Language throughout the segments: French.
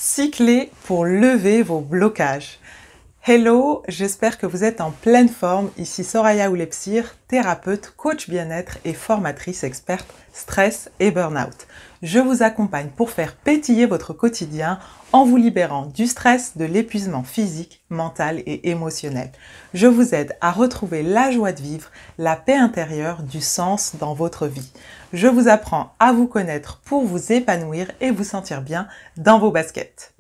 6 clés pour lever vos blocages. Hello, j'espère que vous êtes en pleine forme. Ici Soraya Oulepsir, thérapeute, coach bien-être et formatrice experte stress et burn-out. Je vous accompagne pour faire pétiller votre quotidien en vous libérant du stress, de l'épuisement physique, mental et émotionnel. Je vous aide à retrouver la joie de vivre, la paix intérieure, du sens dans votre vie. Je vous apprends à vous connaître pour vous épanouir et vous sentir bien dans vos baskets.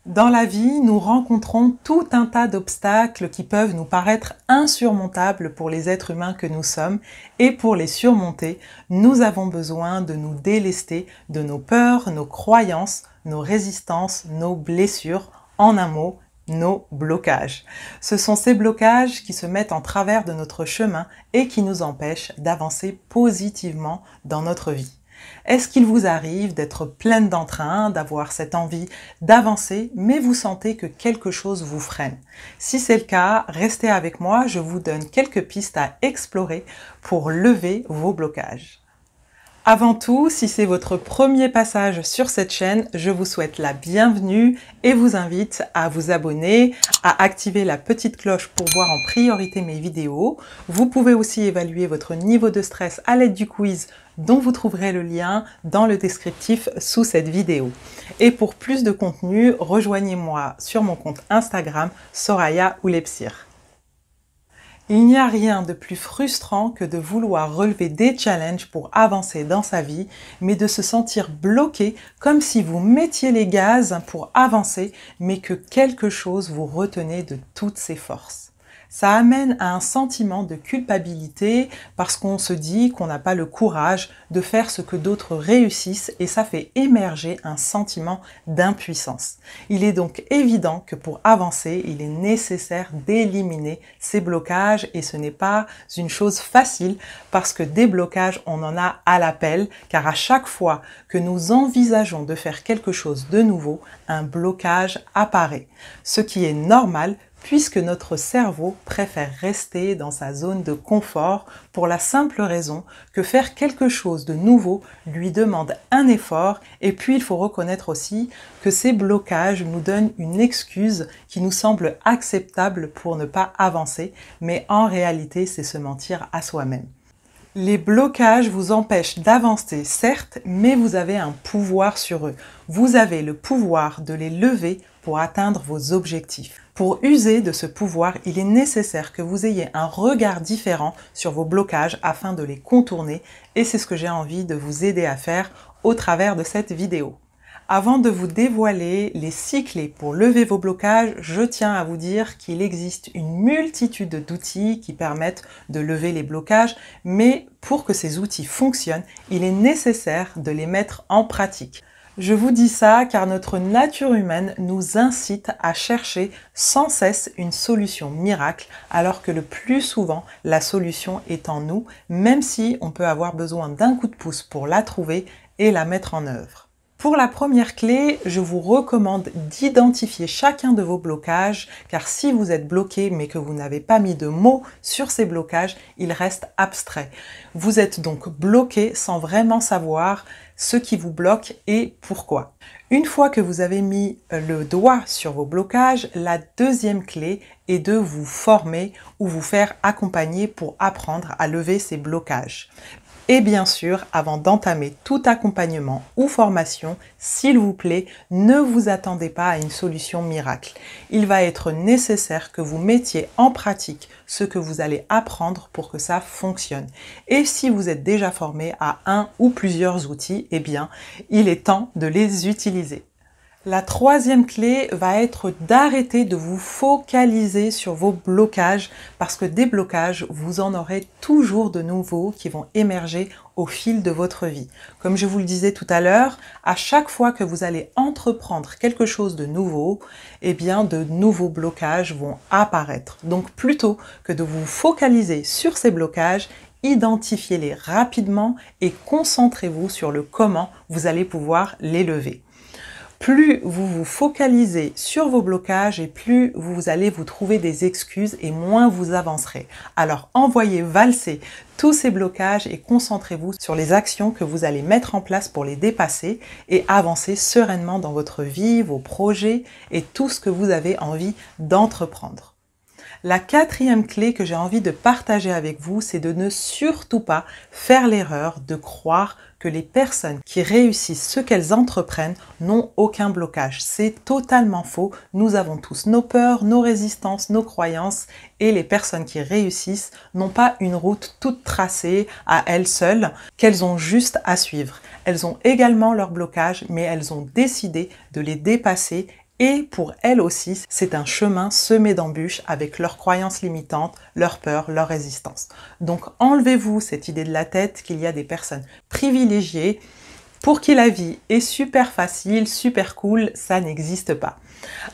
Dans la vie, nous rencontrons tout un tas d'obstacles qui peuvent nous paraître insurmontables pour les êtres humains que nous sommes, et pour les surmonter, nous avons besoin de nous délester de nos peurs, nos croyances, nos résistances, nos blessures, en un mot, nos blocages. Ce sont ces blocages qui se mettent en travers de notre chemin et qui nous empêchent d'avancer positivement dans notre vie. Est-ce qu'il vous arrive d'être pleine d'entrain, d'avoir cette envie d'avancer, mais vous sentez que quelque chose vous freine? Si c'est le cas, restez avec moi, je vous donne quelques pistes à explorer pour lever vos blocages. Avant tout, si c'est votre premier passage sur cette chaîne, je vous souhaite la bienvenue et vous invite à vous abonner, à activer la petite cloche pour voir en priorité mes vidéos. Vous pouvez aussi évaluer votre niveau de stress à l'aide du quiz dont vous trouverez le lien dans le descriptif sous cette vidéo. Et pour plus de contenu, rejoignez-moi sur mon compte Instagram Soraya Oulepsir. Il n'y a rien de plus frustrant que de vouloir relever des challenges pour avancer dans sa vie, mais de se sentir bloqué comme si vous mettiez les gaz pour avancer, mais que quelque chose vous retenait de toutes ses forces. Ça amène à un sentiment de culpabilité parce qu'on se dit qu'on n'a pas le courage de faire ce que d'autres réussissent et ça fait émerger un sentiment d'impuissance. Il est donc évident que pour avancer, il est nécessaire d'éliminer ces blocages et ce n'est pas une chose facile parce que des blocages, on en a à l'appel car à chaque fois que nous envisageons de faire quelque chose de nouveau, un blocage apparaît. Ce qui est normal puisque notre cerveau préfère rester dans sa zone de confort pour la simple raison que faire quelque chose de nouveau lui demande un effort et puis il faut reconnaître aussi que ces blocages nous donnent une excuse qui nous semble acceptable pour ne pas avancer, mais en réalité c'est se mentir à soi-même. Les blocages vous empêchent d'avancer, certes, mais vous avez un pouvoir sur eux. Vous avez le pouvoir de les lever pour atteindre vos objectifs. Pour user de ce pouvoir, il est nécessaire que vous ayez un regard différent sur vos blocages afin de les contourner et c'est ce que j'ai envie de vous aider à faire au travers de cette vidéo. Avant de vous dévoiler les 6 clés pour lever vos blocages, je tiens à vous dire qu'il existe une multitude d'outils qui permettent de lever les blocages, mais pour que ces outils fonctionnent, il est nécessaire de les mettre en pratique. Je vous dis ça car notre nature humaine nous incite à chercher sans cesse une solution miracle, alors que le plus souvent, la solution est en nous, même si on peut avoir besoin d'un coup de pouce pour la trouver et la mettre en œuvre. Pour la première clé, je vous recommande d'identifier chacun de vos blocages, car si vous êtes bloqué mais que vous n'avez pas mis de mots sur ces blocages, ils restent abstraits. Vous êtes donc bloqué sans vraiment savoir ce qui vous bloque et pourquoi. Une fois que vous avez mis le doigt sur vos blocages, la deuxième clé est de vous former ou vous faire accompagner pour apprendre à lever ces blocages. Et bien sûr, avant d'entamer tout accompagnement ou formation, s'il vous plaît, ne vous attendez pas à une solution miracle. Il va être nécessaire que vous mettiez en pratique ce que vous allez apprendre pour que ça fonctionne. Et si vous êtes déjà formé à un ou plusieurs outils, eh bien, il est temps de les utiliser. La troisième clé va être d'arrêter de vous focaliser sur vos blocages parce que des blocages, vous en aurez toujours de nouveaux qui vont émerger au fil de votre vie. Comme je vous le disais tout à l'heure, à chaque fois que vous allez entreprendre quelque chose de nouveau, eh bien de nouveaux blocages vont apparaître. Donc plutôt que de vous focaliser sur ces blocages, identifiez-les rapidement et concentrez-vous sur le comment vous allez pouvoir les lever. Plus vous vous focalisez sur vos blocages et plus vous allez vous trouver des excuses et moins vous avancerez. Alors envoyez valser tous ces blocages et concentrez-vous sur les actions que vous allez mettre en place pour les dépasser et avancer sereinement dans votre vie, vos projets et tout ce que vous avez envie d'entreprendre. La quatrième clé que j'ai envie de partager avec vous, c'est de ne surtout pas faire l'erreur de croire que les personnes qui réussissent ce qu'elles entreprennent n'ont aucun blocage. C'est totalement faux. Nous avons tous nos peurs, nos résistances, nos croyances et les personnes qui réussissent n'ont pas une route toute tracée à elles seules qu'elles ont juste à suivre. Elles ont également leurs blocages, mais elles ont décidé de les dépasser. Et pour elles aussi, c'est un chemin semé d'embûches avec leurs croyances limitantes, leurs peurs, leurs résistances. Donc enlevez-vous cette idée de la tête qu'il y a des personnes privilégiées pour qui la vie est super facile, super cool, ça n'existe pas.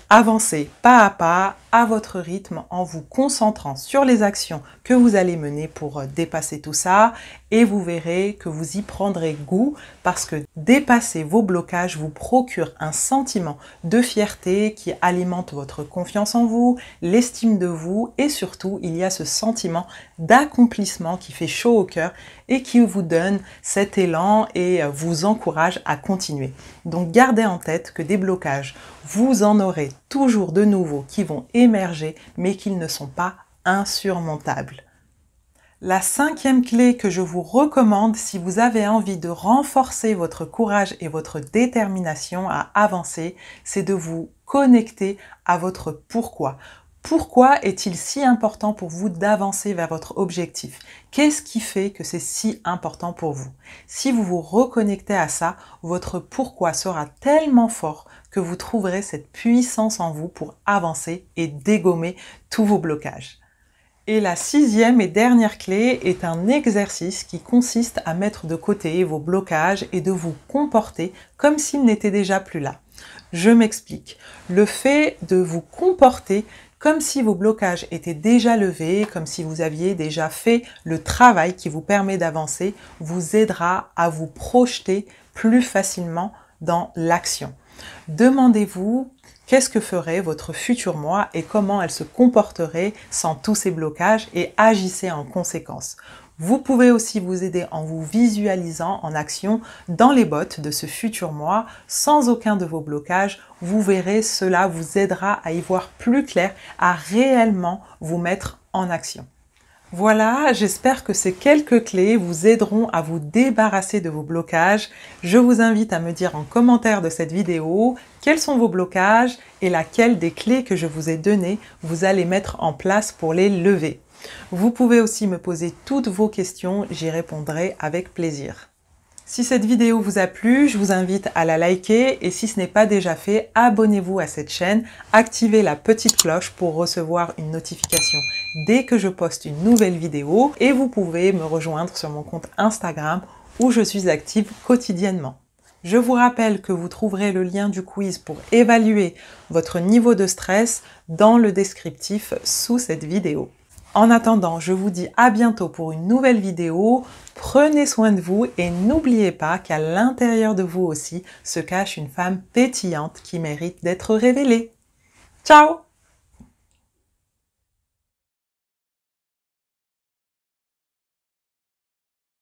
Avancez pas à pas, à votre rythme, en vous concentrant sur les actions que vous allez mener pour dépasser tout ça et vous verrez que vous y prendrez goût parce que dépasser vos blocages vous procure un sentiment de fierté qui alimente votre confiance en vous, l'estime de vous et surtout il y a ce sentiment d'accomplissement qui fait chaud au cœur et qui vous donne cet élan et vous encourage à continuer. Donc gardez en tête que des blocages, vous en aurez toujours de nouveaux qui vont émerger, mais qu'ils ne sont pas insurmontables. La cinquième clé que je vous recommande si vous avez envie de renforcer votre courage et votre détermination à avancer, c'est de vous connecter à votre pourquoi. Pourquoi est-il si important pour vous d'avancer vers votre objectif? Qu'est-ce qui fait que c'est si important pour vous? Si vous vous reconnectez à ça, votre pourquoi sera tellement fort que vous trouverez cette puissance en vous pour avancer et dégommer tous vos blocages. Et la sixième et dernière clé est un exercice qui consiste à mettre de côté vos blocages et de vous comporter comme s'ils n'étaient déjà plus là. Je m'explique. Le fait de vous comporter comme si vos blocages étaient déjà levés, comme si vous aviez déjà fait le travail qui vous permet d'avancer, vous aidera à vous projeter plus facilement dans l'action. Demandez-vous qu'est-ce que ferait votre futur moi et comment elle se comporterait sans tous ces blocages et agissez en conséquence. Vous pouvez aussi vous aider en vous visualisant en action dans les bottes de ce futur moi, sans aucun de vos blocages. Vous verrez, cela vous aidera à y voir plus clair, à réellement vous mettre en action. Voilà, j'espère que ces quelques clés vous aideront à vous débarrasser de vos blocages. Je vous invite à me dire en commentaire de cette vidéo quels sont vos blocages et laquelle des clés que je vous ai données vous allez mettre en place pour les lever. Vous pouvez aussi me poser toutes vos questions, j'y répondrai avec plaisir. Si cette vidéo vous a plu, je vous invite à la liker et si ce n'est pas déjà fait, abonnez-vous à cette chaîne, activez la petite cloche pour recevoir une notification dès que je poste une nouvelle vidéo et vous pouvez me rejoindre sur mon compte Instagram où je suis active quotidiennement. Je vous rappelle que vous trouverez le lien du quiz pour évaluer votre niveau de stress dans le descriptif sous cette vidéo. En attendant, je vous dis à bientôt pour une nouvelle vidéo. Prenez soin de vous et n'oubliez pas qu'à l'intérieur de vous aussi se cache une femme pétillante qui mérite d'être révélée. Ciao!